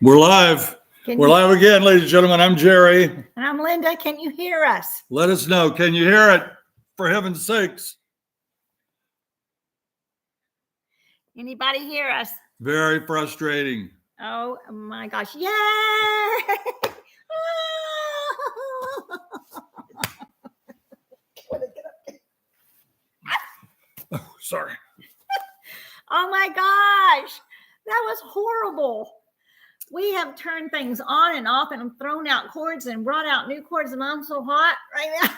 We're live. We're live again, ladies and gentlemen. I'm Jerry. And I'm Linda. Can you hear us? Let us know. Can you hear it? For heaven's sakes. Anybody hear us? Very frustrating. Oh my gosh. Yay! Oh, sorry. Oh my gosh. That was horrible. We have turned things on and off and thrown out cords and brought out new cords, and I'm so hot right now.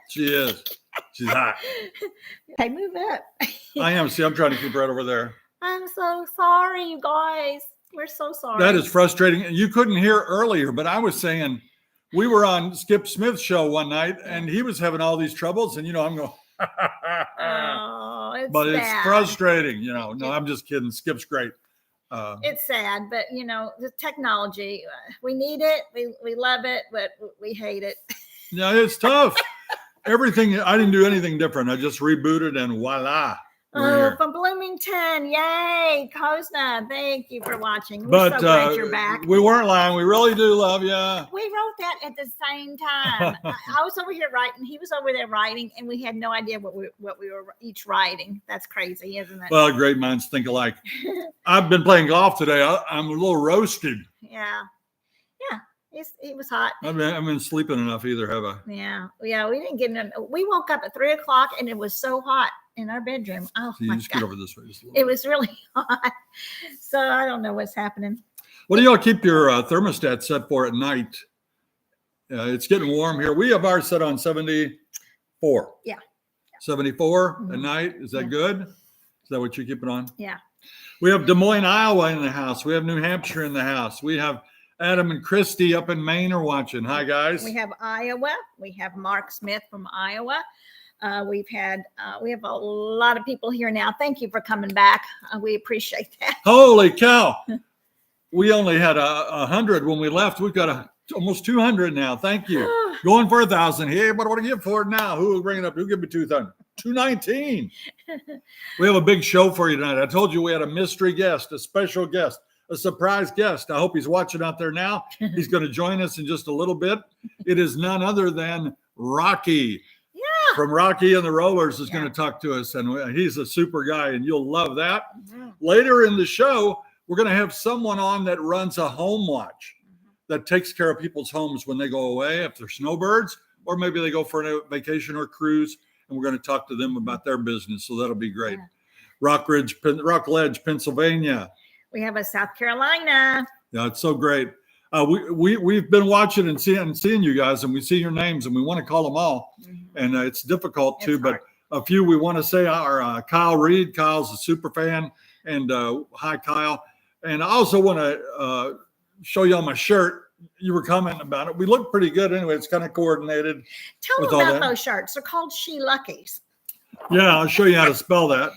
She is. She's hot. Hey, move up. I am. See, I'm trying to keep right over there. I'm so sorry, you guys. We're so sorry. That is frustrating. You couldn't hear earlier, but I was saying we were on Skip Smith's show one night, and he was having all these troubles, and I'm going, oh, it's but bad. It's frustrating, No, I'm just kidding. Skip's great. It's sad, but the technology, we need it. We love it, but we hate it. Yeah, it's tough. Everything, I didn't do anything different. I just rebooted and voila. Oh, from Bloomington. Yay. Kosna, thank you for watching. We're so glad you're back. We weren't lying. We really do love you. We wrote that at the same time. I was over here writing. He was over there writing, and we had no idea what we were each writing. That's crazy, isn't it? Well, great minds think alike. I've been playing golf today. I'm a little roasted. Yeah. It was hot. I've been sleeping enough either, have I? Yeah. We didn't get enough. We woke up at 3:00 and it was so hot in our bedroom. Oh, so you my just God. Get over this way. It was really hot. So I don't know what's happening. What do y'all keep your thermostat set for at night? It's getting warm here. We have ours set on 74. Yeah. 74 at night. Is that good? Is that what you keep it on? Yeah. We have Des Moines, Iowa in the house. We have New Hampshire in the house. We have Adam and Christy up in Maine are watching. Hi, guys. We have Iowa. We have Mark Smith from Iowa. We have a lot of people here now. Thank you for coming back. We appreciate that. Holy cow. We only had 100 when we left. We've got almost 200 now. Thank you. Going for 1,000. Hey, what do I give for it now? Who will bring it up? Who give me 2,000? 219. We have a big show for you tonight. I told you we had a mystery guest, a special guest. A surprise guest. I hope he's watching out there now. He's going to join us in just a little bit. It is none other than Rocky. Yeah. From Rocky and the Rollers is going to talk to us, and he's a super guy, and you'll love that. Later in the show, we're going to have someone on that runs a home watch that takes care of people's homes when they go away, if they're snowbirds, or maybe they go for a vacation or cruise, and we're going to talk to them about their business, so that'll be great. Yeah. Rockledge, Pennsylvania. We have a South Carolina. Yeah, it's so great. We've been watching and seeing you guys, and we see your names, and we want to call them all, and it's difficult too. But a few we want to say are Kyle Reed. Kyle's a super fan, and hi, Kyle. And I also want to show y'all my shirt. You were commenting about it. We look pretty good anyway. It's kind of coordinated. Tell them about those shirts. They're called She Luckies. Yeah, I'll show you how to spell that.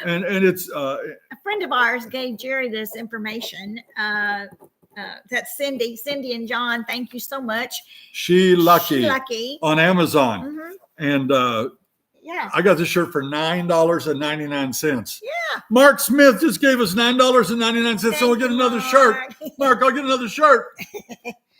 And it's a friend of ours gave Jerry this information. That's Cindy and John. Thank you so much. She Lucky on Amazon. And I got this shirt for $9.99. Yeah. Mark Smith just gave us $9.99, so we'll get another shirt. Mark, I'll get another shirt.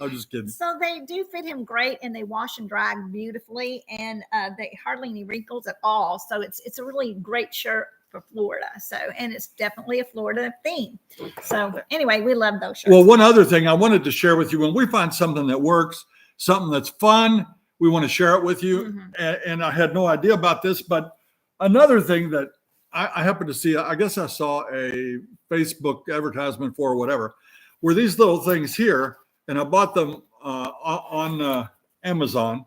I'm just kidding. So they do fit him great, and they wash and dry beautifully, and they hardly any wrinkles at all. So it's a really great shirt for Florida. So, and it's definitely a Florida theme. So anyway, we love those shirts. Well, one other thing I wanted to share with you, when we find something that works, something that's fun, we want to share it with you. And I had no idea about this, but another thing that I happened to see, I guess I saw a Facebook advertisement for or whatever, were these little things here. And I bought them on Amazon,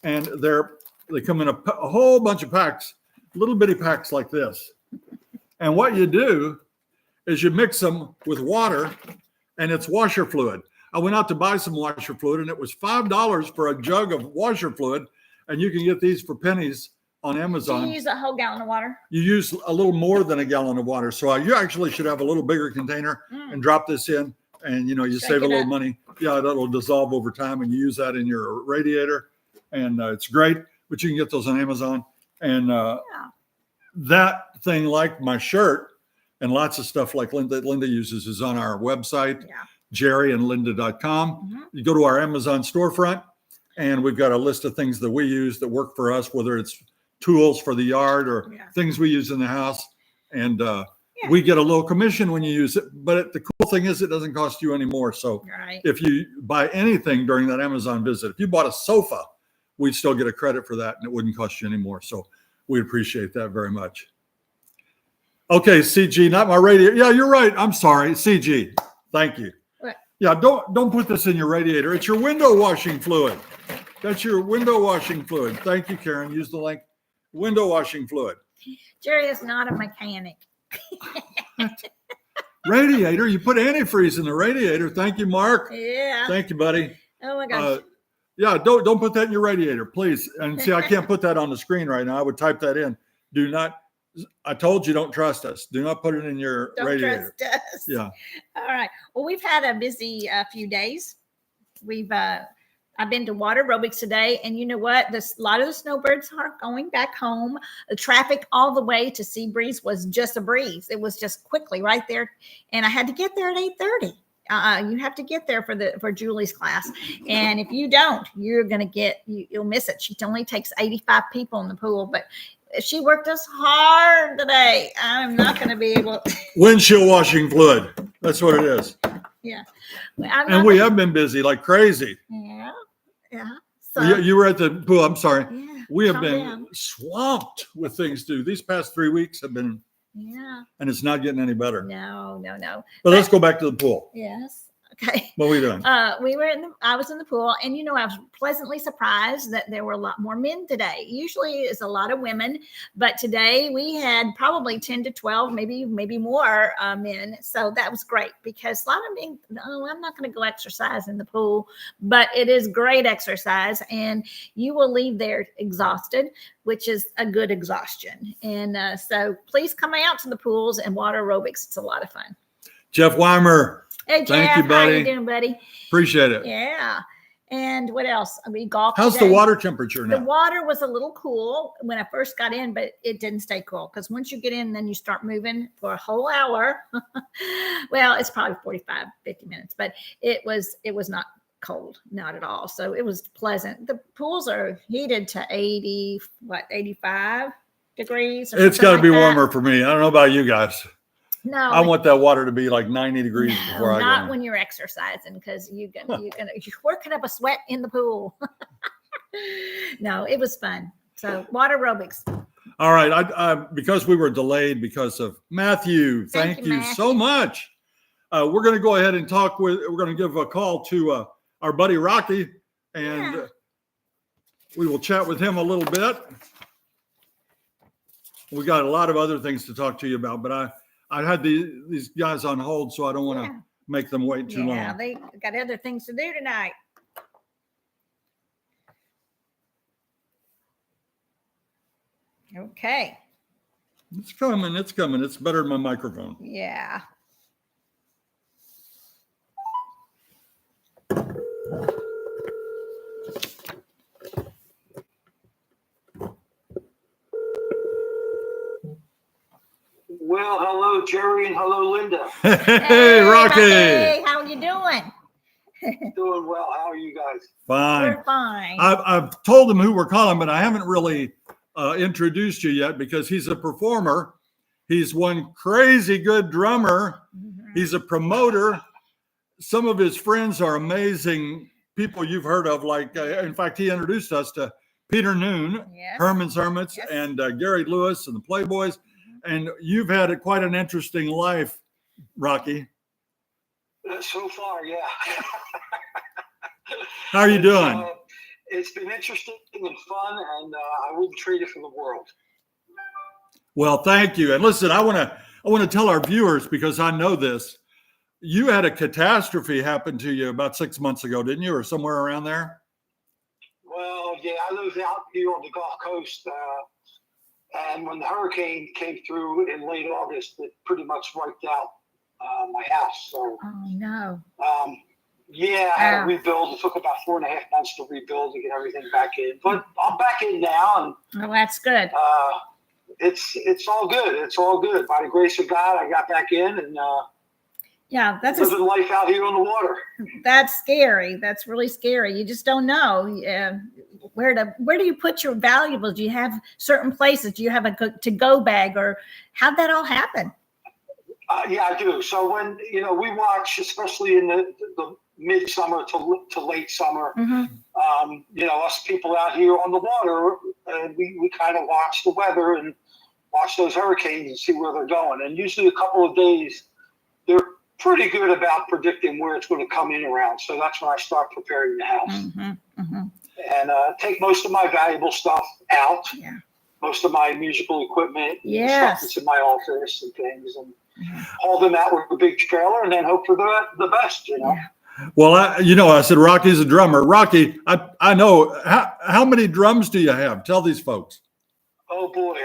and they come in a whole bunch of packs, little bitty packs like this. And what you do is you mix them with water, and it's washer fluid. I went out to buy some washer fluid, and it was $5 for a jug of washer fluid, and you can get these for pennies on Amazon. Do you use a whole gallon of water? You use a little more than a gallon of water. So you actually should have a little bigger container and drop this in. And, you save a little money. Yeah, that'll dissolve over time, and you use that in your radiator. And it's great, but you can get those on Amazon. And that thing, like my shirt, and lots of stuff like Linda uses is on our website, Yeah. jerryandlinda.com. You go to our Amazon storefront, and we've got a list of things that we use that work for us, whether it's tools for the yard or things we use in the house. And we get a little commission when you use it. But the cool thing is it doesn't cost you any more. So if you buy anything during that Amazon visit, if you bought a sofa, we'd still get a credit for that, and it wouldn't cost you any more. So we appreciate that very much. Okay, CG, not my radiator. Yeah, you're right. I'm sorry, CG. Thank you. What? Yeah, don't put this in your radiator. It's your window washing fluid. That's your window washing fluid. Thank you, Karen. Use the link. Window washing fluid. Jerry is not a mechanic. Radiator. You put antifreeze in the radiator. Thank you, Mark. Yeah. Thank you, buddy. Oh my gosh. Yeah, don't put that in your radiator, please. And see, I can't put that on the screen right now. I would type that in. Do not. I told you, don't trust us. Do not put it in your radiator. Don't trust us. Yeah. All right. Well, we've had a busy few days. I've been to water aerobics today, and you know what? A lot of the snowbirds are going back home. The traffic all the way to Seabreeze was just a breeze. It was just quickly right there, and I had to get there at 8:30. You have to get there for Julie's class, and if you don't, you'll miss it. She only takes 85 people in the pool, but she worked us hard today. I'm not going to be able. Windshield washing fluid. That's what it is. Yeah. And we have been busy like crazy. Yeah. Yeah. So, you were at the pool. I'm sorry. Yeah, we have been swamped with things to do. These past 3 weeks have been. Yeah. And it's not getting any better. No. But let's go back to the pool. Yes. Okay. What are we doing? I was in the pool, and I was pleasantly surprised that there were a lot more men today. Usually it's a lot of women, but today we had probably 10 to 12, maybe more men. So that was great, because a lot of men, no, I'm not going to go exercise in the pool, but it is great exercise, and you will leave there exhausted, which is a good exhaustion. And so please come out to the pools and water aerobics. It's a lot of fun. Jeff Weimer. Hey, Jeff, thank you, buddy. How you doing, buddy? Appreciate it. Yeah. And what else? We golfed. How's the water temperature now? The water was a little cool when I first got in, but it didn't stay cool, because once you get in, then you start moving for a whole hour. Well, it's probably 45, 50 minutes, but it was not cold, not at all. So it was pleasant. The pools are heated to 85 degrees. It's got to be warmer for me. I don't know about you guys. No, I want that water to be like 90 degrees before I go. Not when you're exercising, because you're working up a sweat in the pool. No, it was fun. So water aerobics. All right, I because we were delayed because of Matthew. Thank you so much. We're going to go ahead and we're going to give a call to our buddy Rocky, and we will chat with him a little bit. We got a lot of other things to talk to you about, but I had these guys on hold, so I don't want to make them wait too long. Yeah, they got other things to do tonight. Okay. It's coming. It's better than my microphone. Yeah. Well, hello, Jerry, and hello, Linda. Hey, Rocky. Hey, how are you doing? Doing well. How are you guys? Fine. We're fine. I've told them who we're calling, but I haven't really introduced you yet, because he's a performer. He's one crazy good drummer. Mm-hmm. He's a promoter. Some of his friends are amazing people you've heard of. Like, in fact, he introduced us to Peter Noon, Yes. Herman's Hermits, Yes. and Gary Lewis and the Playboys. And you've had quite an interesting life, Rocky. So far, yeah. How are you doing? It's been interesting and fun, and I wouldn't trade it for the world. Well, thank you. And listen, I want to tell our viewers, because I know this. You had a catastrophe happen to you about 6 months ago, didn't you, or somewhere around there? Well, yeah, I live out here on the Gulf Coast, and when the hurricane came through in late August, it pretty much wiped out my house. So, Oh no. yeah, I had to rebuild. It took about 4.5 months to rebuild and get everything back in. But I'm back in now, and Well, that's good. it's all good. It's all good. By the grace of God, I got back in and Yeah, living life out here on the water. that's scary. That's really scary. You just don't know where do you put your valuables? Do you have certain places? Do you have a to-go bag, or how'd that all happen? Yeah, I do. So when we watch, especially in the midsummer to late summer, us people out here on the water, we kind of watch the weather and watch those hurricanes and see where they're going. And usually a couple of days, they're pretty good about predicting where it's going to come in around. So that's when I start preparing the house and take most of my valuable stuff out. Yeah. Most of my musical equipment, stuff that's in my office and things, and haul them out with a big trailer and then hope for the best, Yeah. Well, I said Rocky's a drummer. Rocky, I know. How many drums do you have? Tell these folks. Oh boy,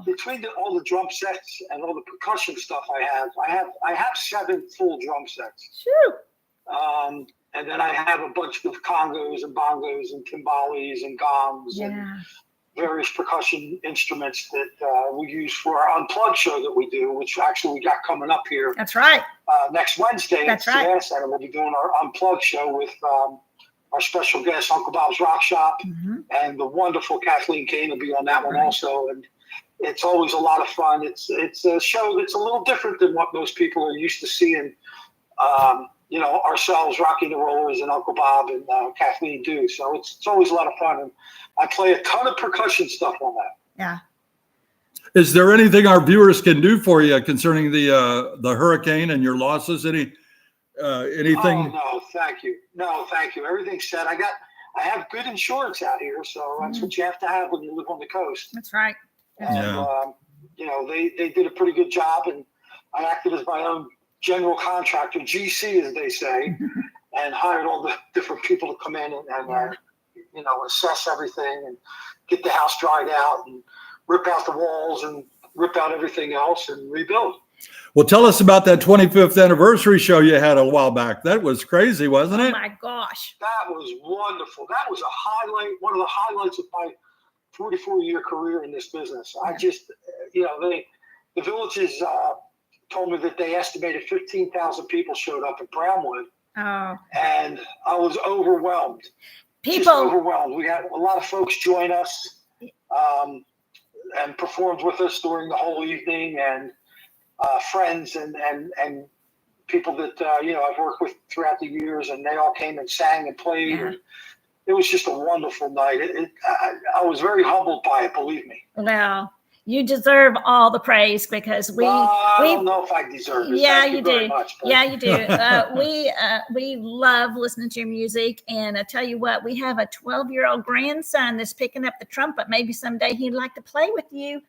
between all the drum sets and all the percussion stuff I have 7 full drum sets. Sure. And then I have a bunch of congos and bongos and timbales and gongs and various percussion instruments that we use for our Unplugged show that we do, which actually we got coming up here. That's right. Next Wednesday That's at Sierra Center, we'll be doing our Unplugged show with our special guest, Uncle Bob's Rock Shop, and the wonderful Kathleen Kane will be on that one also. And it's always a lot of fun. It's a show that's a little different than what most people are used to seeing. Ourselves, Rocky and the Rollers, and Uncle Bob and Kathleen do. So it's always a lot of fun. And I play a ton of percussion stuff on that. Yeah. Is there anything our viewers can do for you concerning the hurricane and your losses? Anything? Oh, no, thank you. No, thank you. Everything's set. I have good insurance out here, so that's what you have to have when you live on the coast. That's right. And they did a pretty good job, and I acted as my own general contractor, GC as they say, and hired all the different people to come in and assess everything and get the house dried out and rip out the walls and rip out everything else and rebuild. Well, tell us about that 25th anniversary show you had a while back. That was crazy, wasn't it? Oh my gosh. That was wonderful. That was one of the highlights of my 44-year career in this business. I just, the villages told me that they estimated 15,000 people showed up at Brownwood. Oh. And I was overwhelmed. Just overwhelmed. We had a lot of folks join us and performed with us during the whole evening, and friends and people that I've worked with throughout the years, and they all came and sang and played. And it was just a wonderful night. I was very humbled by it, believe me. Well, you deserve all the praise because I don't know if I deserve it. Yeah, Thank you do. Much, yeah, you do. We love listening to your music, and I tell you what, we have a 12-year-old grandson that's picking up the trumpet. Maybe someday he'd like to play with you.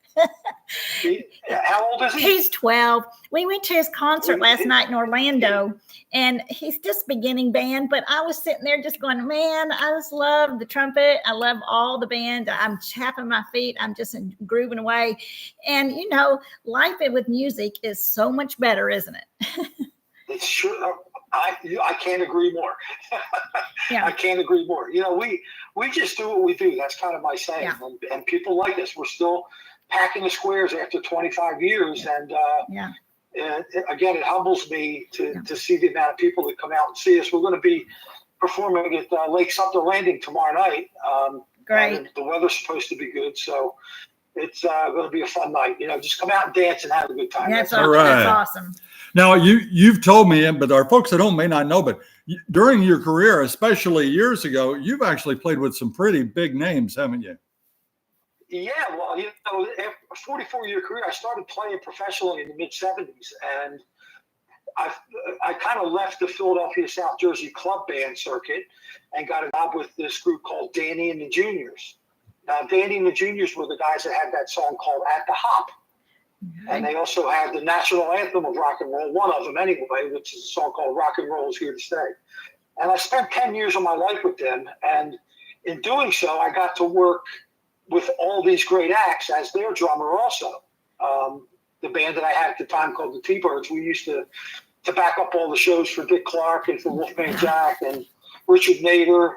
How old is he? He's 12. We went to his concert last night in Orlando, and he's just beginning band. But I was sitting there just going, man, I just love the trumpet. I love all the band. I'm tapping my feet. I'm just grooving away. And, life with music is so much better, isn't it? It's sure. I can't agree more. Yeah. I can't agree more. We just do what we do. That's kind of my saying. Yeah. And people like us. We're still packing the squares after 25 years. And again, it humbles me to see the amount of people that come out and see us. We're going to be performing at Lake Sumter Landing tomorrow night. Great. The weather's supposed to be good. So it's going to be a fun night. Just come out and dance and have a good time. That's awesome. Now, you've told me, but our folks at home may not know, but during your career, especially years ago, you've actually played with some pretty big names, haven't you? Yeah, well, after a 44-year career, I started playing professionally in the mid-'70s, and I kind of left the Philadelphia, South Jersey club band circuit and got a job with this group called Danny and the Juniors. Now, Danny and the Juniors were the guys that had that song called At the Hop. And they also had the national anthem of rock and roll, one of them anyway, which is a song called Rock and Roll Is Here to Stay. And I spent 10 years of my life with them. And in doing so, I got to work with all these great acts as their drummer also. The band that I had at the time called the T-Birds, we used to back up all the shows for Dick Clark and for Wolfman Jack and Richard Nader.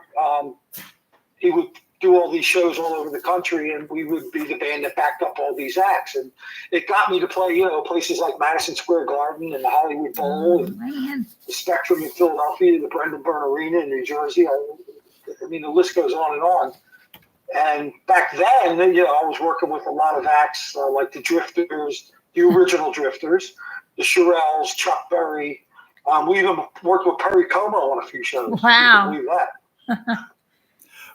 He would do all these shows all over the country, and we would be the band that backed up all these acts. And it got me to play, places like Madison Square Garden and the Hollywood Bowl, and the Spectrum in Philadelphia, the Brendan Byrne Arena in New Jersey. I mean, the list goes on and on. And back then, I was working with a lot of acts like the Drifters, the original Drifters, the Shirelles, Chuck Berry. We even worked with Perry Como on a few shows. Wow. You can believe that.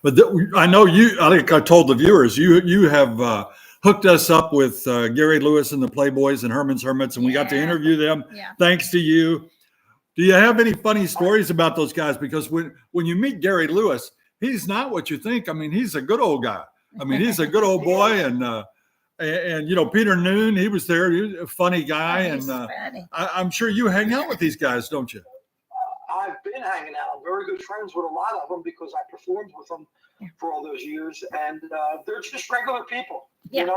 But I know I think I told the viewers, you have hooked us up with Gary Lewis and the Playboys and Herman's Hermits, and we got to interview them thanks to you. Do you have any funny stories about those guys? Because when you meet Gary Lewis, he's not what you think. I mean, he's a good old guy. I mean, he's a good old boy. And Peter Noon, he was there. He was a funny guy. And I'm sure you hang out with these guys, don't you? I've been hanging out. I'm very good friends with a lot of them because I performed with them for all those years. And they're just regular people. Yeah.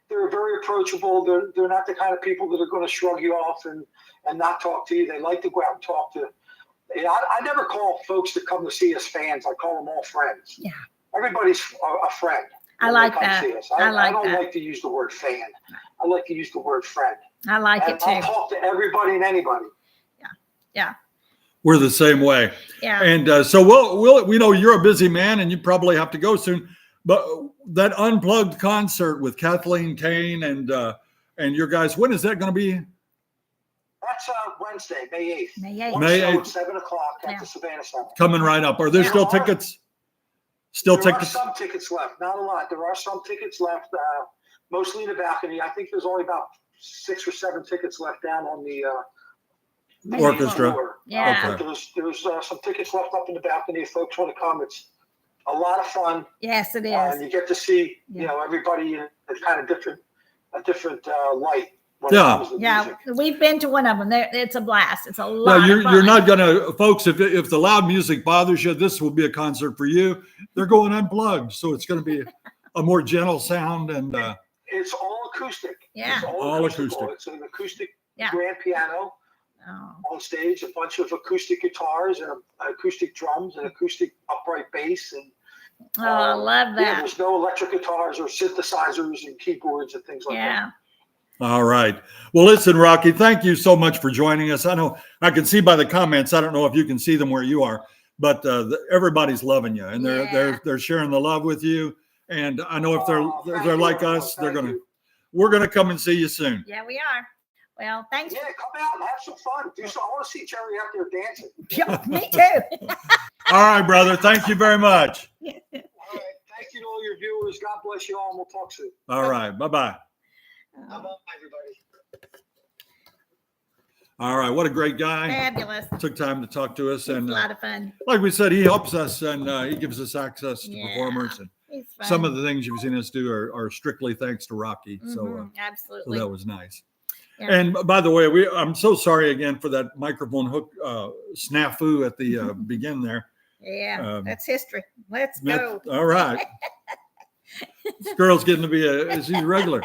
They're very approachable. They're not the kind of people that are going to shrug you off and not talk to you. They like to go out and talk to. I never call folks that come to see us fans. I call them all friends. Yeah. Everybody's a friend. I like that. I don't like to use the word fan. I like to use the word friend. I like it too. I'll talk to everybody and anybody. Yeah. We're the same way. Yeah. And so we know you're a busy man and you probably have to go soon. But that unplugged concert with Kathleen Kane and your guys, when is that going to be? That's Wednesday, May 8th. May 8th. At 7 o'clock at the Savannah Center. Coming right up. Are there still tickets? There are some tickets left. Not a lot. There are some tickets left, mostly in the balcony. I think there's only about 6 or 7 tickets left down on the orchestra. Floor. Yeah. There's some tickets left up in the balcony if folks want to come. It's a lot of fun. Yes, it is. And you get to see, everybody in a kind of different light. Yeah, we've been to one of them. It's a blast. It's a lot of fun. You're not gonna, folks. If the loud music bothers you, this will be a concert for you. They're going unplugged, so it's going to be a more gentle sound and. It's all acoustic. Yeah, it's all acoustic. It's an acoustic grand piano on stage, a bunch of acoustic guitars and acoustic drums and acoustic upright bass and. I love that. There's no electric guitars or synthesizers and keyboards and things like that. All right. Well, listen, Rocky, thank you so much for joining us. I know I can see by the comments. I don't know if you can see them where you are, but everybody's loving you, and they're sharing the love with you. And I know if they're like us, we're gonna come and see you soon. Yeah, we are. Well, thanks. Yeah, come out and have some fun. I want to see Jerry out there dancing. Yeah, me too. All right, brother. Thank you very much. All right. Thank you to all your viewers. God bless you all, and we'll talk soon. All right. Bye-bye. Bye-bye, everybody. All right. What a great guy. Fabulous. Took time to talk to us. And a lot of fun. Like we said, he helps us and he gives us access to performers. And some of the things you've seen us do are strictly thanks to Rocky. So absolutely. So that was nice. Yeah. And by the way, I'm so sorry again for that microphone hook snafu at the begin there. Yeah, that's history. Let's go. All right. This girl's getting to be she's regular.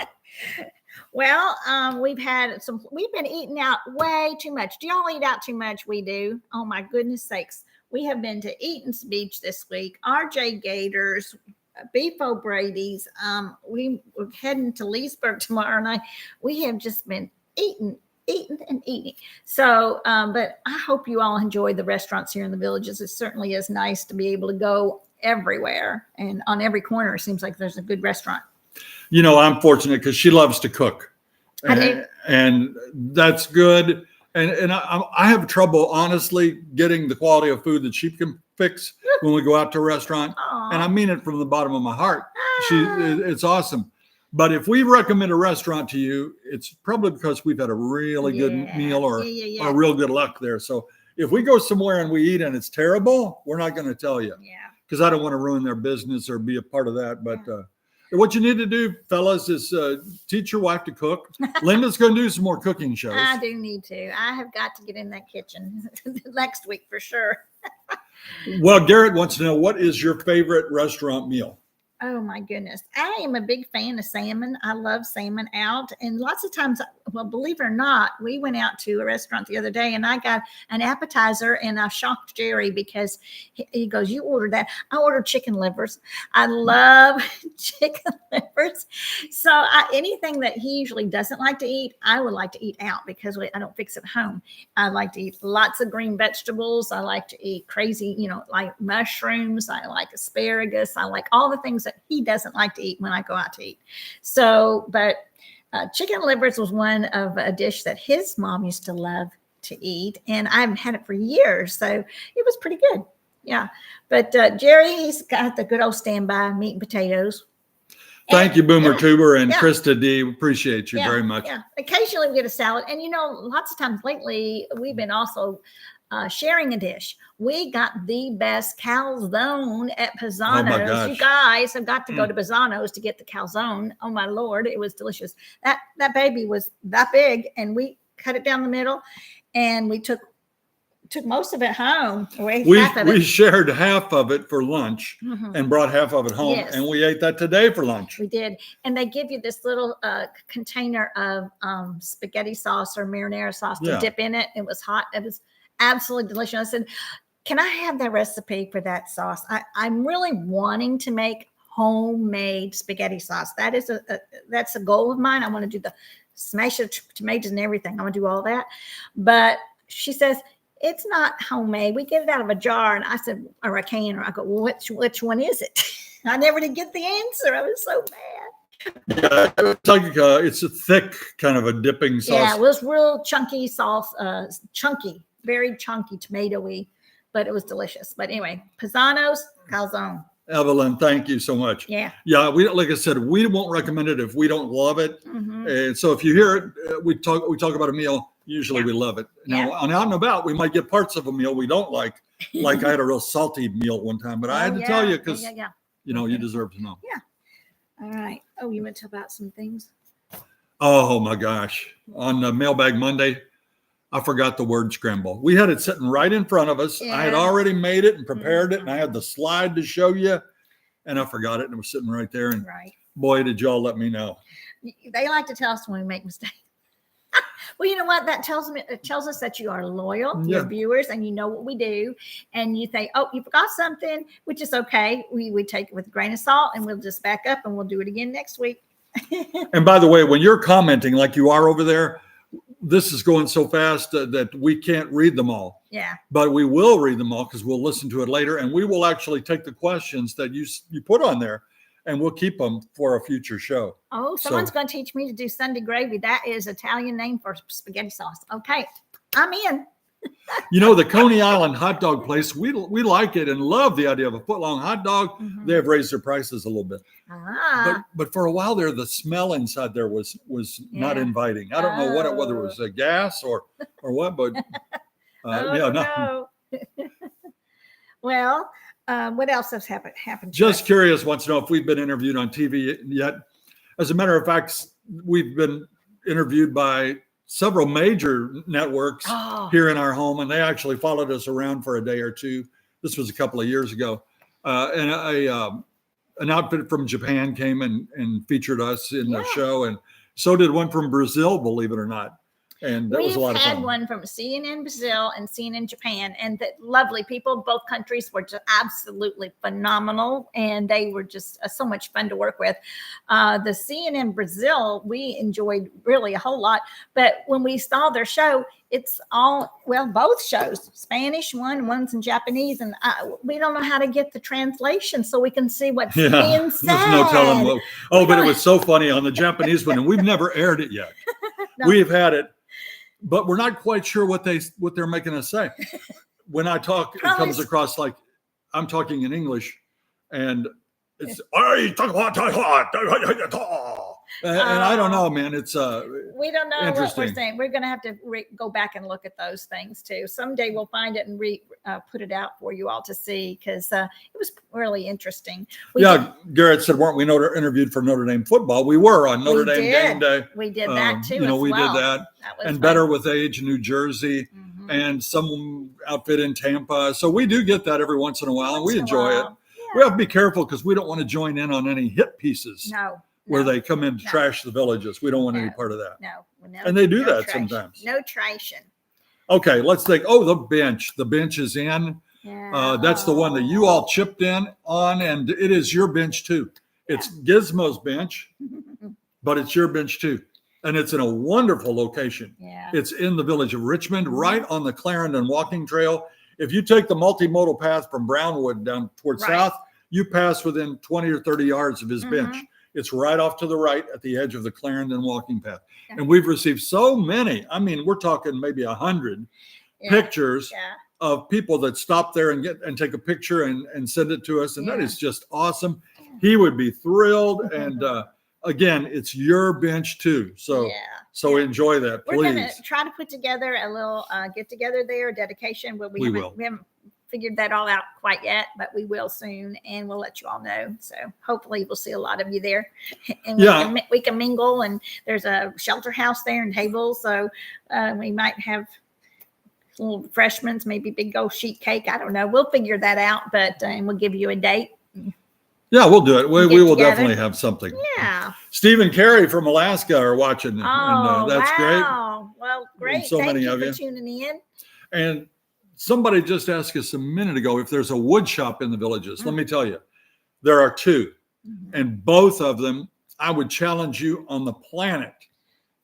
Well, we've been eating out way too much. Do y'all eat out too much? We do. Oh my goodness sakes. We have been to Eaton's Beach this week, RJ Gators, Beef O'Brady's. We're heading to Leesburg tomorrow night. We have just been eating and eating. So, but I hope you all enjoy the restaurants here in the Villages. It certainly is nice to be able to go everywhere, and on every corner it seems like there's a good restaurant. You know, I'm fortunate because she loves to cook, and that's good. And I have trouble, honestly, getting the quality of food that she can fix when we go out to a restaurant. Aww. And I mean it from the bottom of my heart. It's awesome. But if we recommend a restaurant to you, it's probably because we've had a really good meal or real good luck there. So if we go somewhere and we eat and it's terrible, we're not going to tell you. Yeah. Because I don't want to ruin their business or be a part of that. But what you need to do, fellas, is teach your wife to cook. Linda's going to do some more cooking shows. I do need to. I have got to get in that kitchen next week for sure. Well, Garrett wants to know, what is your favorite restaurant meal? Oh my goodness. I am a big fan of salmon. I love salmon out. And lots of times, well, believe it or not, we went out to a restaurant the other day and I got an appetizer and I shocked Jerry because he goes, "You ordered that." I ordered chicken livers. I love chicken livers. So anything that he usually doesn't like to eat, I would like to eat out because I don't fix it at home. I like to eat lots of green vegetables. I like to eat crazy, like mushrooms. I like asparagus. I like all the things that he doesn't like to eat when I go out to eat. So, but chicken livers was one of a dish that his mom used to love to eat. And I haven't had it for years. So it was pretty good. Yeah. But Jerry, he's got the good old standby meat and potatoes. Thank you, Boomer yeah, Tuber and yeah. Krista D. Appreciate you Yeah, very much. Yeah. Occasionally we get a salad. And, lots of times lately, we've been also sharing a dish. We got the best calzone at Pisano's. gosh. You guys have got to go to Pisano's to get the calzone. Oh my Lord, it was delicious. That baby was that big, and we cut it down the middle, and we took most of it home. We shared half of it for lunch and brought half of it home, Yes. and we ate that today for lunch. We did. And they give you this little container of spaghetti sauce or marinara sauce to dip in it. It was hot. It was absolutely delicious. I said, "Can I have the recipe for that sauce?" I'm really wanting to make homemade spaghetti sauce. That's a goal of mine. I want to do the smash of tomatoes and everything. I want to do all that. But she says, "It's not homemade. We get it out of a jar." And I said, or a can. Or I go, "Well, which one is it?" I never did get the answer. I was so mad. Yeah, it's like it's a thick kind of a dipping sauce. Yeah, it was real chunky sauce, chunky, very chunky, tomatoey, but it was delicious. But anyway, Pisano's calzone. Evelyn, thank you so much. Yeah. Yeah, like I said, we won't recommend it if we don't love it. And so if you hear it, we talk about a meal. Usually we love it. Now, on Out and About, we might get parts of a meal we don't like. Like I had a real salty meal one time, but I had to tell you because you deserve to know. Yeah. All right. Oh, you meant to tell about some things? Oh my gosh! On Mailbag Monday, I forgot the word scramble. We had it sitting right in front of us. I had already made it and prepared it, and I had the slide to show you, and I forgot it, and it was sitting right there. And boy, did y'all let me know. They like to tell us when we make mistakes. Well, you know what? That tells us that you are loyal to your viewers and you know what we do. And you think, "Oh, you forgot something," which is okay. We take it with a grain of salt and we'll just back up and we'll do it again next week. And by the way, when you're commenting like you are over there, this is going so fast that we can't read them all. Yeah. But we will read them all because we'll listen to it later. And we will actually take the questions that you put on there and we'll keep them for a future show. Oh, someone's going to teach me to do Sunday gravy. That is Italian name for spaghetti sauce. Okay, I'm in. The Coney Island hot dog place, we like it and love the idea of a foot-long hot dog. They have raised their prices a little bit. But for a while there, the smell inside there was not inviting. I don't know whether it was a gas or what, but no. Well, what else has happened? Just curious, wants to know if we've been interviewed on TV yet. As a matter of fact, we've been interviewed by several major networks here in our home, and they actually followed us around for a day or two. This was a couple of years ago. And an outfit from Japan came and featured us in the show, and so did one from Brazil, believe it or not. And that was a lot of fun. We've had one from CNN Brazil and CNN Japan, and the lovely people. Both countries were just absolutely phenomenal, and they were just so much fun to work with. The CNN Brazil, we enjoyed really a whole lot. But when we saw their show, it's both shows, Spanish one's in Japanese, and we don't know how to get the translation so we can see what's being said. There's no telling. But it was so funny on the Japanese one, and we've never aired it yet. No. We've had it. But we're not quite sure what they're making us say. When I talk, it comes across like I'm talking in English, and it's and I don't know, man. It's we don't know what we're saying. We're going to have to go back and look at those things too. Someday we'll find it and put it out for you all to see because it was really interesting. Garrett said, "Weren't we interviewed for Notre Dame football?" We were on Notre Dame game day. We did that too. We did that, and fun. Better with Age, New Jersey, and some outfit in Tampa. So we do get that every once in a while, and we enjoy it. We have to be careful because we don't want to join in on any hit pieces No. where no, they come in to no. trash the villages. We don't want any No. part of that. No. no And they do no that trash. sometimes. No trashing. Okay, let's think. Oh, the bench. The bench is in. Yeah. That's the one that you all chipped in on, and it is your bench too. It's Gizmo's bench, but it's your bench too. And it's in a wonderful location. Yeah. It's in the village of Richmond, right on the Clarendon walking trail. If you take the multimodal path from Brownwood down towards Right. south, you pass within 20 or 30 yards of his bench. It's right off to the right at the edge of the Clarendon walking path. Yeah. And we've received so many, I mean, we're talking maybe 100 pictures Yeah. of people that stop there and take a picture and send it to us. And that Yeah. is just awesome. He would be thrilled. And again, it's your bench too. So, Yeah. so enjoy that, We're going to please. try to put together a little get together there, dedication. But We will. we haven't figured that all out quite yet, but we will soon, and we'll let you all know. So hopefully we'll see a lot of you there, and Yeah. we can mingle. And there's a shelter house there and tables, so we might have little refreshments, maybe big old sheet cake. I don't know. We'll figure that out, but and we'll give you a date. Yeah, we'll do it. We Get will together. definitely have something. Yeah. Steve and Carrie from Alaska are watching. Oh, and that's great. wow. Well, great. so Thank many you of for you. tuning in. And somebody just asked us a minute ago if there's a wood shop in the villages. Let me tell you, there are two. And both of them, I would challenge you on the planet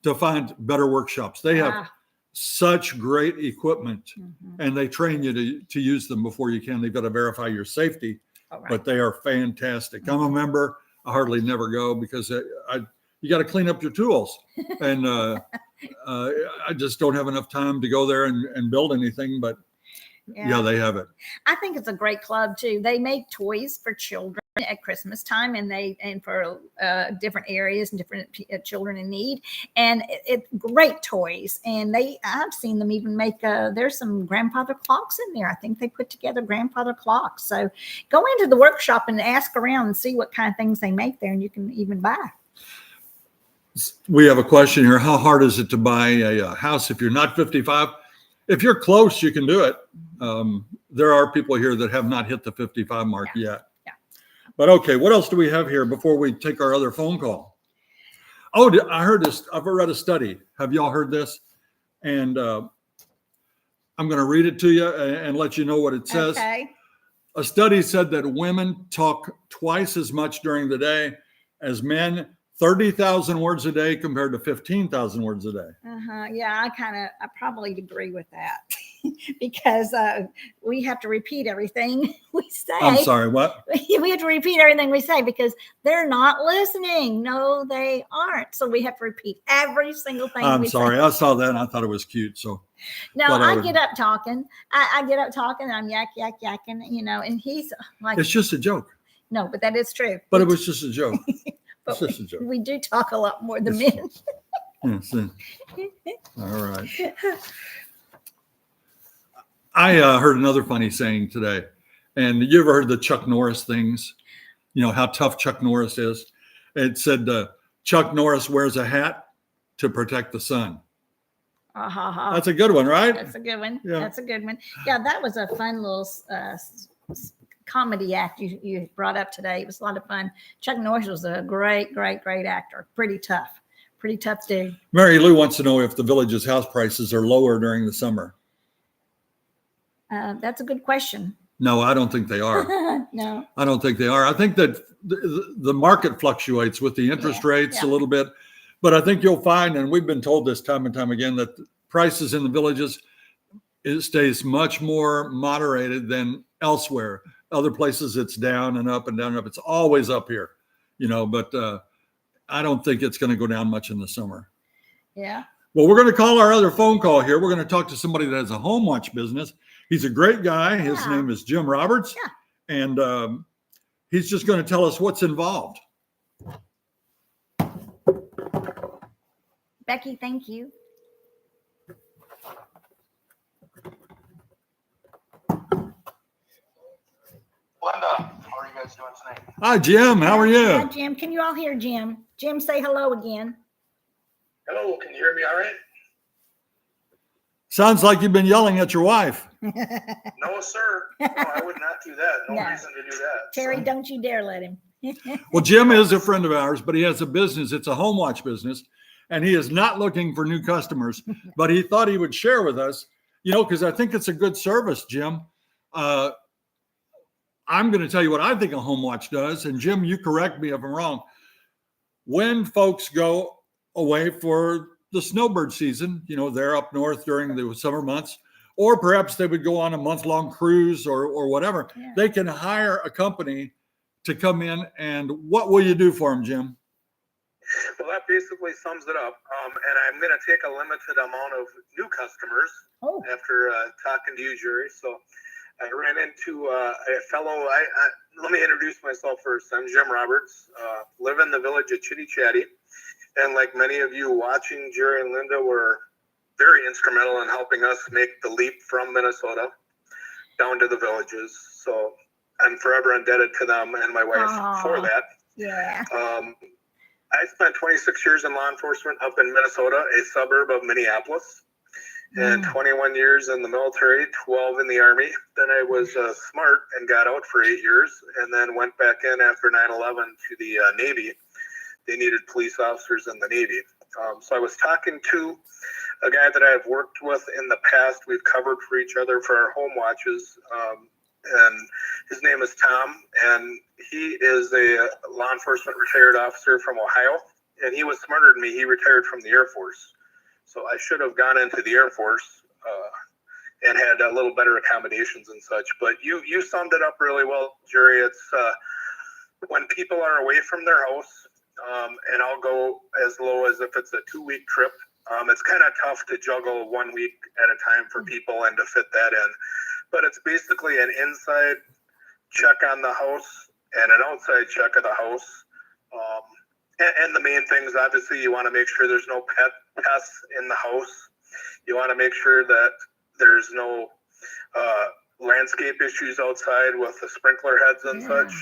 to find better workshops. They have such great equipment, and they train you to use them before you can. They've got to verify your safety, but they are fantastic. I'm a member. I hardly never go because you got to clean up your tools. And I just don't have enough time to go there and build anything, but yeah, they have it. I think it's a great club too. They make toys for children at Christmas time, and for different areas and different children in need, and it's great toys. And I've seen them even make there's some grandfather clocks in there. I think they put together grandfather clocks. So go into the workshop and ask around and see what kind of things they make there, and you can even buy. We have a question here. How hard is it to buy a house if you're not 55? If you're close, you can do it. There are people here that have not hit the 55 mark yet. Yeah. But okay, what else do we have here before we take our other phone call? Oh, I heard this. I've read a study. Have y'all heard this? And I'm going to read it to you and let you know what it says. Okay. A study said that women talk twice as much during the day as men. 30,000 words a day compared to 15,000 words a day. Yeah, I probably agree with that because we have to repeat everything we say. I'm sorry, what? We have to repeat everything we say because they're not listening. No, they aren't. So we have to repeat every single thing. I'm sorry. I saw that and I thought it was cute. So no, I get up talking. I get up talking. I'm yakking, and he's like, it's just a joke. No, but that is true. But it was just a joke. But it's just a joke. We do talk a lot more than men. Yes. All right. I heard another funny saying today. And you ever heard the Chuck Norris things? You know how tough Chuck Norris is? It said Chuck Norris wears a hat to protect the sun. That's a good one, right? That's a good one. Yeah. That's a good one. Yeah, that was a fun little comedy act you brought up today. It was a lot of fun. Chuck Norris was a great actor. Pretty tough dude. Mary Lou wants to know if the village's house prices are lower during the summer. That's a good question. No, I don't think they are. No. I don't think they are. I think that the market fluctuates with the interest rates a little bit, but I think you'll find, and we've been told this time and time again, that prices in the villages, it stays much more moderated than elsewhere. Other places it's down and up and down and up. It's always up here, but I don't think it's going to go down much in the summer. Yeah. Well, we're going to call our other phone call here. We're going to talk to somebody that has a home watch business. He's a great guy. His name is Jim Roberts. Yeah. And he's just going to tell us what's involved. Becky, thank you. Linda, how are you guys doing tonight? Hi, Jim. How are you? Hi, Jim. Can you all hear Jim? Jim, say hello again. Hello, can you hear me all right? Sounds like you've been yelling at your wife. No, sir. No, I would not do that. No No. reason to do that. Terry, So, don't you dare let him. Well, Jim is a friend of ours, but he has a business. It's a home watch business, and he is not looking for new customers, but he thought he would share with us, because I think it's a good service, Jim. I'm going to tell you what I think a home watch does. And Jim, you correct me if I'm wrong. When folks go away for the snowbird season, they're up north during the summer months, or perhaps they would go on a month-long cruise or whatever. Yeah. They can hire a company to come in. And what will you do for them, Jim? well, that basically sums it up. And I'm going to take a limited amount of new customers Oh, after talking to you, Jerry. So I ran into a fellow. Let me introduce myself first. I'm Jim Roberts. Live in the village of Chitty Chatty, and like many of you watching, Jerry and Linda were very instrumental in helping us make the leap from Minnesota down to the villages. So I'm forever indebted to them and my wife for that. yeah. I spent 26 years in law enforcement up in Minnesota, a suburb of Minneapolis, and 21 years in the military, 12 in the Army. Then I was smart and got out for 8 years and then went back in after 9/11 to the Navy. They needed police officers in the Navy. So I was talking to a guy that I've worked with in the past. We've covered for each other for our home watches. And his name is Tom, and he is a law enforcement retired officer from Ohio. And he was smarter than me. He retired from the Air Force. So I should have gone into the Air Force and had a little better accommodations and such. But you summed it up really well, Jerry. It's when people are away from their house, and I'll go as low as if it's a 2-week trip. It's kind of tough to juggle 1 week at a time for people and to fit that in. But it's basically an inside check on the house and an outside check of the house. And the main things, obviously, you want to make sure there's no pests in the house. You want to make sure that there's no landscape issues outside with the sprinkler heads and such.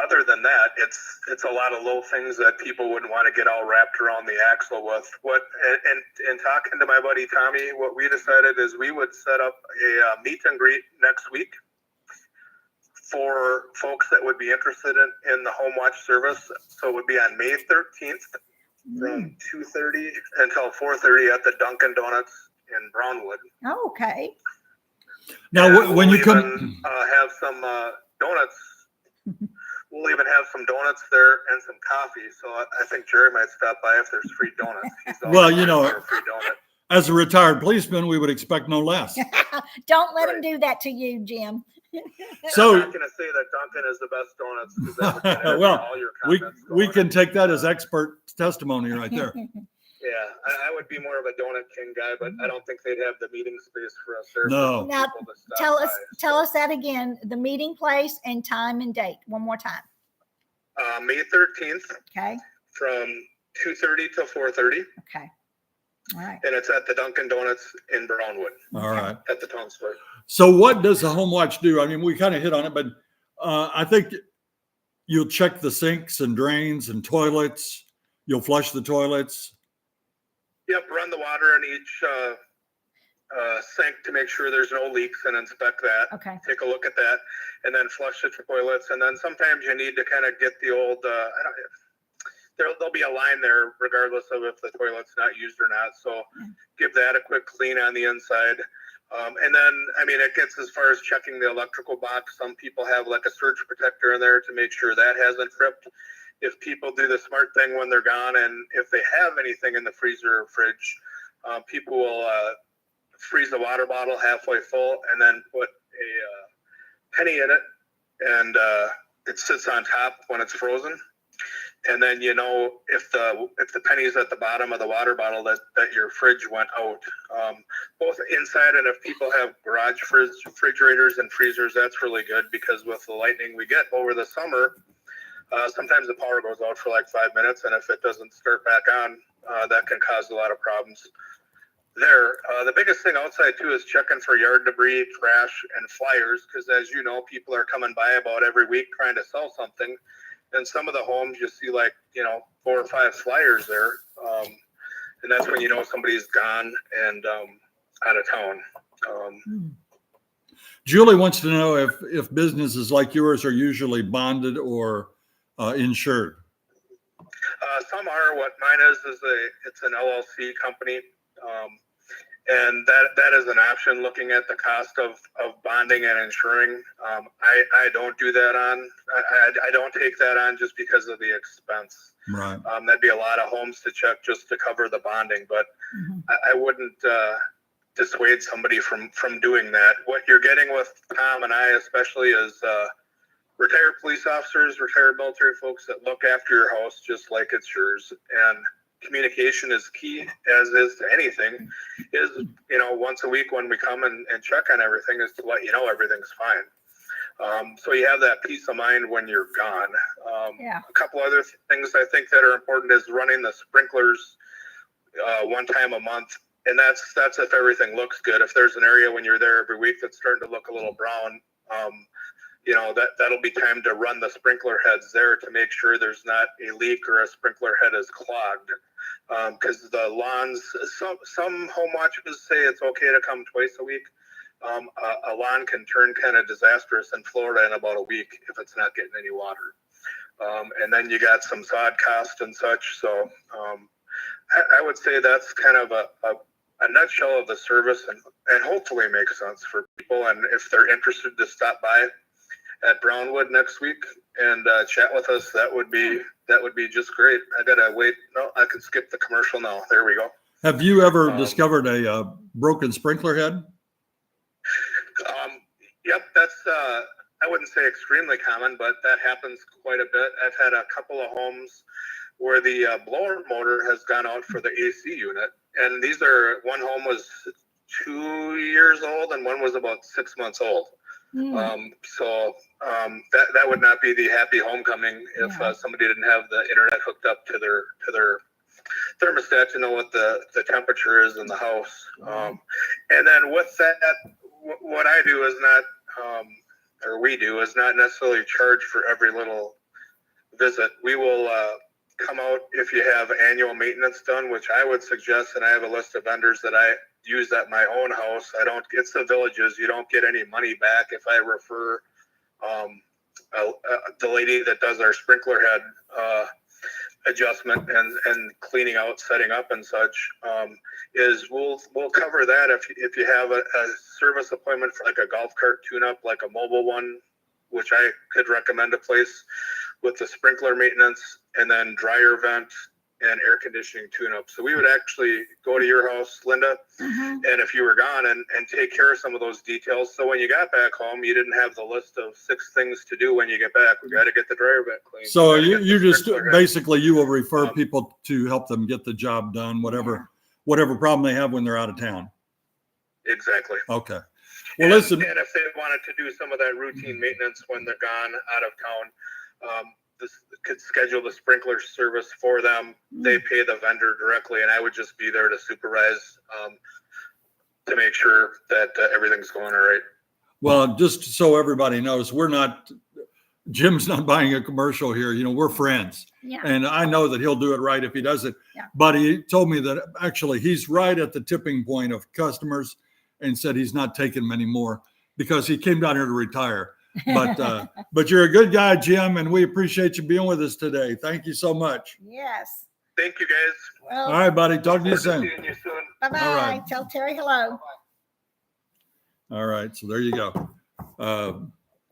Other than that, it's a lot of little things that people wouldn't want to get all wrapped around the axle with. And talking to my buddy Tommy, what we decided is we would set up a meet and greet next week for folks that would be interested in the home watch service. So it would be on May 13th from 2:30 until 4:30 at the Dunkin' Donuts in Brownwood. Oh, okay. Now, when you come, have some donuts. We'll even have some donuts there and some coffee. So I think Jerry might stop by if there's free donuts. Well, for a free donut. as a retired policeman, we would expect no less. Don't let him do that to you, Jim. So I'm not going to say that Dunkin' is the best donuts because that would get well, all your we comments going. can take that as expert testimony right there. Yeah, I would be more of a donut king guy, but I don't think they'd have the meeting space for us there. No. Now, tell us that again, the meeting place and time and date one more time. May 13th Okay. from 2:30 to 4:30. Okay. All right. And it's at the Dunkin' Donuts in Brownwood. All right. At the town square. So what does the home watch do? I mean, we kind of hit on it, but I think you'll check the sinks and drains and toilets. You'll flush the toilets. Yep, run the water in each sink to make sure there's no leaks and inspect that. Okay. Take a look at that, and then flush the toilets. And then sometimes you need to kind of get the old. There'll be a line there regardless of if the toilet's not used or not. So give that a quick clean on the inside. And then, I mean, it gets as far as checking the electrical box. Some people have like a surge protector in there to make sure that hasn't tripped. If people do the smart thing when they're gone, and if they have anything in the freezer or fridge, people will freeze the water bottle halfway full and then put a penny in it, and it sits on top when it's frozen. And then you know if the penny's at the bottom of the water bottle that your fridge went out. Both inside, and if people have garage refrigerators and freezers, that's really good because with the lightning we get over the summer, sometimes the power goes out for like 5 minutes, and if it doesn't start back on, that can cause a lot of problems there. The biggest thing outside too is checking for yard debris, trash, and flyers, because as you know, people are coming by about every week trying to sell something. And some of the homes you see like, 4 or 5 flyers there. and that's when you know somebody's gone and out of town. Julie wants to know if businesses like yours are usually bonded or insured. Some are. What mine is it's an LLC company, and that is an option. Looking at the cost of bonding and insuring, I don't do that on. I don't take that on just because of the expense. Right. That'd be a lot of homes to check just to cover the bonding, but I wouldn't dissuade somebody from doing that. What you're getting with Tom and I especially is retired police officers, retired military folks that look after your house just like it's yours. And communication is key, as is to anything. Is, once a week when we come and check on everything, is to let you know everything's fine. So you have that peace of mind when you're gone. A couple other things I think that are important is running the sprinklers one time a month. And that's if everything looks good. If there's an area when you're there every week that's starting to look a little brown, that'll be time to run the sprinkler heads there to make sure there's not a leak or a sprinkler head is clogged. Because the lawns, some home watchers say it's okay to come twice a week. A lawn can turn kind of disastrous in Florida in about a week if it's not getting any water. And then you got some sod cost and such. So I would say that's kind of a nutshell of the service, and hopefully makes sense for people. And if they're interested to stop by at Brownwood next week and chat with us, that would be just great. I gotta wait. No, I can skip the commercial now. There we go. Have you ever discovered a broken sprinkler head? Yep, that's I wouldn't say extremely common, but that happens quite a bit. I've had a couple of homes where the blower motor has gone out for the AC unit, and one home was 2 years old and one was about 6 months old. So that would not be the happy homecoming if somebody didn't have the internet hooked up to their thermostat to know what the temperature is in the house. And then with that, what I do is not, or we do, is not necessarily charge for every little visit. We will come out if you have annual maintenance done, which I would suggest, and I have a list of vendors that I use at my own house. It's the villages. You don't get any money back if I refer the lady that does our sprinkler head adjustment and cleaning out, setting up and such, is we'll cover that if you have a service appointment for like a golf cart tune-up, like a mobile one, which I could recommend a place with the sprinkler maintenance, and then dryer vent and air conditioning tune-up. So we would actually go to your house, Linda, and if you were gone, and take care of some of those details. So when you got back home, you didn't have the list of 6 things to do when you get back. We got to get the dryer vent cleaned. So you just basically you will refer people to help them get the job done, whatever problem they have when they're out of town. Exactly. Okay. Well, listen. And if they wanted to do some of that routine maintenance when they're gone out of town, this could schedule the sprinkler service for them. They pay the vendor directly, and I would just be there to supervise to make sure that everything's going all right. Well, just so everybody knows, Jim's not buying a commercial here. We're friends. Yeah. And I know that he'll do it right if he does it. Yeah. But he told me that actually he's right at the tipping point of customers and said he's not taking many more because he came down here to retire. But you're a good guy, Jim, and we appreciate you being with us today. Thank you so much. Yes. Thank you, guys. Well, all right, buddy. Talk to you soon. Seeing you soon. bye-bye. All right. Tell Terry hello. All right. So there you go.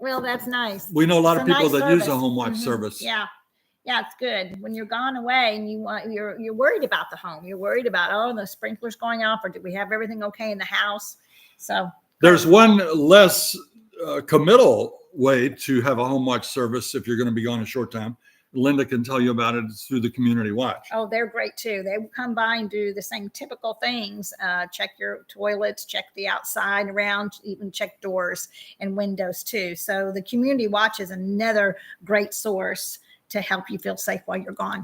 Well, that's nice. We know a lot of It's a people nice that use a service. home watch service. Yeah. Yeah, it's good. When you're gone away and you're worried about the home. You're worried about, the sprinklers going off, or do we have everything okay in the house? So there's one less committal way to have a home watch service if you're going to be gone a short time. Linda can tell you about it. It's through the community watch. Oh, they're great too. They will come by and do the same typical things. Check your toilets, check the outside around, even check doors and windows too. So the community watch is another great source to help you feel safe while you're gone.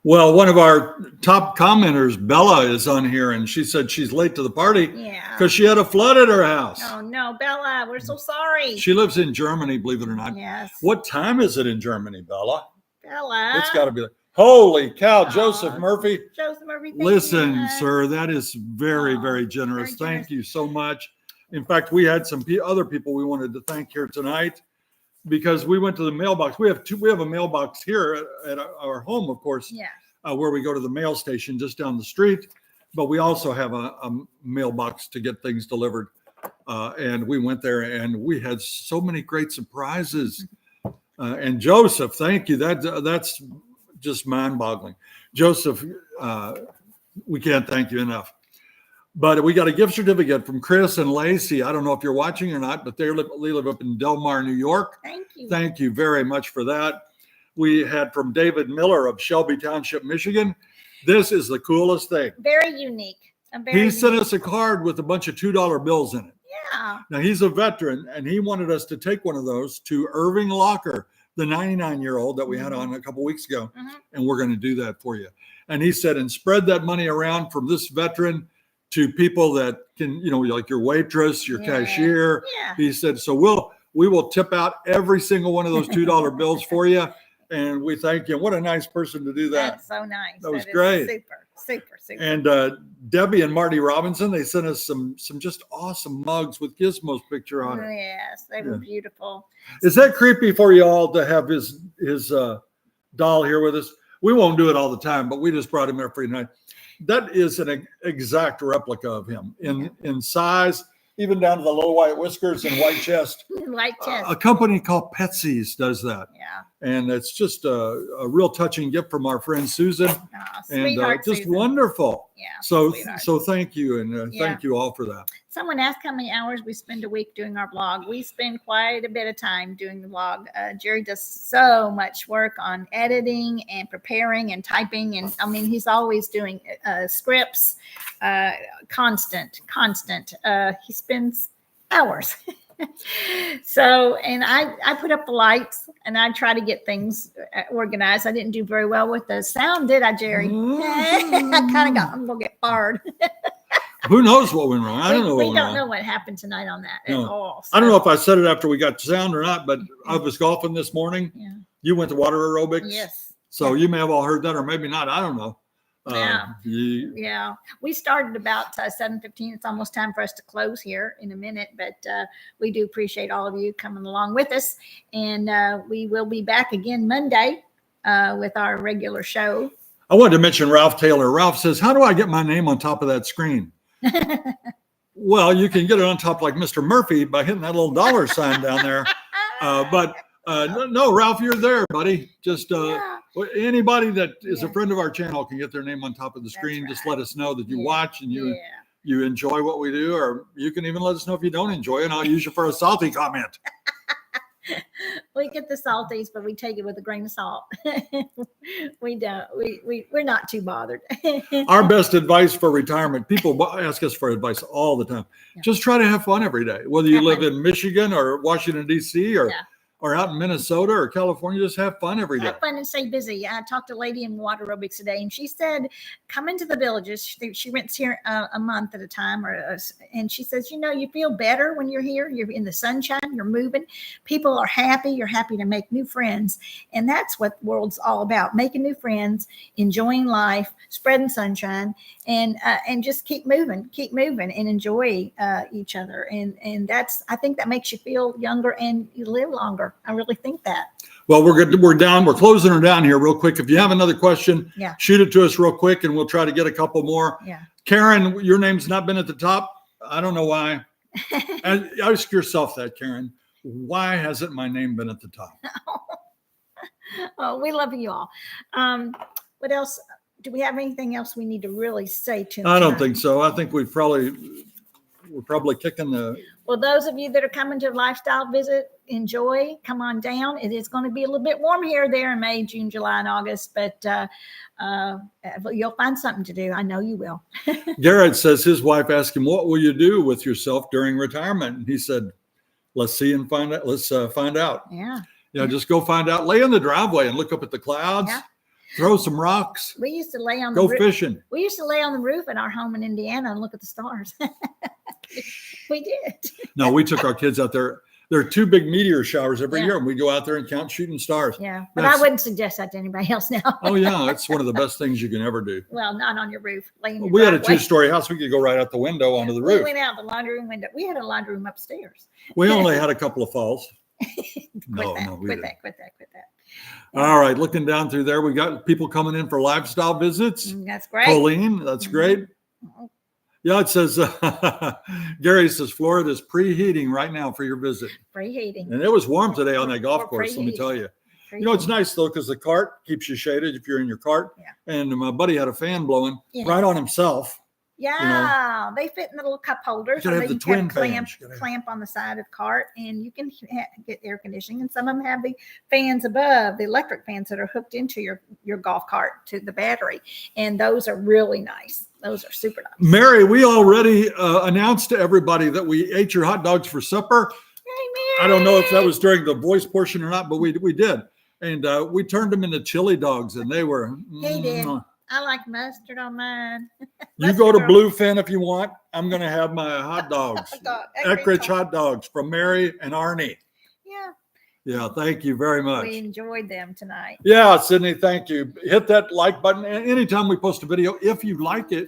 Well, one of our top commenters, Bella, is on here, and she said she's late to the party because she had a flood at her house. Oh no, Bella, we're so sorry. She lives in Germany, believe it or not. Yes. What time is it in Germany, Bella? Bella. It's got to be. Holy cow, Aw, Joseph Murphy. Joseph Murphy, thank Listen, you. sir, that is very, Aw, very generous. very generous. Thank you so much. In fact, we had some other people we wanted to thank here tonight because we went to the mailbox. We have a mailbox here at our home, of course, Yeah. where we go to the mail station just down the street. But we also have a mailbox to get things delivered. And we went there and we had so many great surprises. And Joseph, thank you. That's just mind-boggling. Joseph, we can't thank you enough. But we got a gift certificate from Chris and Lacey. I don't know if you're watching or not, but they live up in Del Mar, New York. Thank you. Thank you very much for that. We had from David Miller of Shelby Township, Michigan. This is the coolest thing. Very unique. He sent us a card with a bunch of $2 bills in it. Yeah. Now, he's a veteran, and he wanted us to take one of those to Irving Locker, the 99-year-old that we had on a couple weeks ago, and we're going to do that for you. And he said, and spread that money around from this veteran to people that can, like your waitress, your cashier. Yeah. He said, so we will tip out every single one of those $2 bills for you, and we thank you. What a nice person to do that. That's so nice. That was is great. Super. And Debbie and Marty Robinson, they sent us some just awesome mugs with Gizmo's picture on it. Yes, they were beautiful. Is that creepy for you all to have his doll here with us? We won't do it all the time, but we just brought him every night. That is an exact replica of him in size, even down to the little white whiskers and white chest. White chest. A company called Petsy's does that. Yeah. And it's just a real touching gift from our friend Susan. And Sweetheart just Susan. wonderful. Yeah. So sweetheart. so thank you, and thank you all for that. Someone asked how many hours we spend a week doing our blog. We spend quite a bit of time doing the blog. Jerry does so much work on editing and preparing and typing. And I mean, he's always doing scripts, constant. He spends hours. So, and I put up the lights and I try to get things organized. I didn't do very well with the sound, did I, Jerry? I kind of I'm going to get fired. Who knows what went wrong? I don't know. We don't know what happened tonight on that at all. So. I don't know if I said it after we got sound or not, but I was golfing this morning. Yeah. You went to water aerobics. Yes. So you may have all heard that, or maybe not. I don't know. Yeah. We started about 7:15. It's almost time for us to close here in a minute, but we do appreciate all of you coming along with us. And we will be back again Monday with our regular show. I wanted to mention Ralph Taylor. Ralph says, how do I get my name on top of that screen? Well, you can get it on top like Mr. Murphy by hitting that little dollar sign down there. But no, Ralph, you're there, buddy. Just anybody that is a friend of our channel can get their name on top of the screen. Just let us know that you watch and you enjoy what we do, or you can even let us know if you don't enjoy it, and I'll use you for a salty comment. We get the salties, but we take it with a grain of salt. We don't. We're not too bothered. Our best advice for retirement, people ask us for advice all the time. Just try to have fun every day, whether you live in Michigan or Washington, D.C. or out in Minnesota or California. Just have fun every day. Have fun and stay busy. I talked to a lady in water aerobics today, and she said, come into the villages. She rents here a month at a time, and she says, you feel better when you're here. You're in the sunshine. You're moving. People are happy. You're happy to make new friends, and that's what the world's all about: making new friends, enjoying life, spreading sunshine, and just keep moving, and enjoy each other. And I think that makes you feel younger and you live longer. I really think that. Well, we're good. We're down. We're closing her down here real quick. If you have another question, shoot it to us real quick, and we'll try to get a couple more. Yeah. Karen, your name's not been at the top. I don't know why. Ask yourself that, Karen. Why hasn't my name been at the top? Oh, we love you all. What else? Do we have anything else we need to really say to them? I don't think so. I think we're probably kicking the. Well, those of you that are coming to Lifestyle Visit, enjoy. Come on down. It is going to be a little bit warm here, there in May, June, July, and August, but you'll find something to do. I know you will. Garrett says his wife asked him, "What will you do with yourself during retirement?" And he said, "Let's see and find out. Let's find out." Yeah. Just go find out. Lay in the driveway and look up at the clouds. Yeah. Throw some rocks. We used to lay on go fishing. We used to lay on the roof at our home in Indiana and look at the stars. We did. No, we took our kids out there. There are 2 big meteor showers every Yeah. year, and we go out there and count shooting stars. Yeah, but That's- I wouldn't suggest that to anybody else now. Oh yeah, it's one of the best things you can ever do. Well, not on your roof. Laying in your We had a driveway. 2-story house. We could go right out the window onto the We roof. went out the laundry room window. We had a laundry room upstairs. We only had a couple of falls. Quit No, that. no, we quit didn't. that. Quit that. Quit that. All right, looking down through there, we got people coming in for lifestyle visits. That's great. Colleen, that's Mhm. great. Yeah, it says, Gary says, Florida's preheating right now for your visit. Free heating. And it was warm today on that We're golf course, let me preheating. tell you. Free You know, it's heating. nice though, because the cart keeps you shaded if you're in your cart. Yeah. And my buddy had a fan blowing Yeah. right on himself. Yeah, they fit in the little cup holders. You gotta or have they the can twin clamp, fans. You gotta have- clamp on the side of the cart, and you can get air conditioning. And some of them have the fans above, the electric fans that are hooked into your golf cart to the battery, and those are really nice. Those are super nice. Mary, we already announced to everybody that we ate your hot dogs for supper. Hey, I don't know if that was during the voice portion or not, but we did. And we turned them into chili dogs, and they were. He did. mwah. I like mustard on mine. You go to Mustard. Bluefin if you want. I'm going to have my hot dogs. Every Eckrich time. hot dogs from Mary and Arnie. Yeah, Yeah, thank you very much. we enjoyed them tonight. Yeah, Sydney, thank you. Hit that like button. Anytime we post a video, if you like it,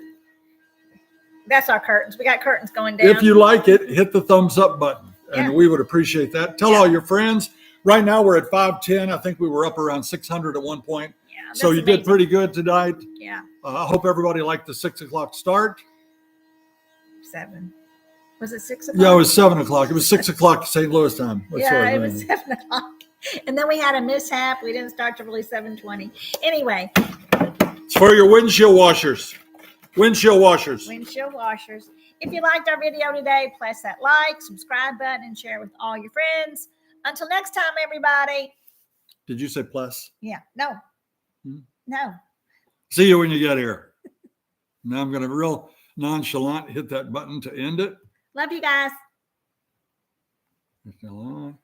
That's our curtains. We got curtains going down. if you like it, hit the thumbs up button. And Yeah. we would appreciate that. Tell all your friends. Right now we're at 510. I think we were up around 600 at one point. Yeah, So that's you did amazing. pretty good tonight. Yeah, I hope everybody liked the 6 o'clock start. 7. Was it 6 o'clock? Yeah, it was 7 o'clock. It was 6 o'clock St. Louis time. That's Yeah, what I it was mean. 7 o'clock. And then we had a mishap. We didn't start till really 7:20. Anyway, It's for your windshield washers. Windshield washers. windshield washers. If you liked our video today, press that like, subscribe button, and share with all your friends. Until next time, everybody. Did you say plus? Yeah, no. Hmm? No. See you when you get here. Now I'm going to real nonchalant hit that button to end it. Love you guys. It's still on.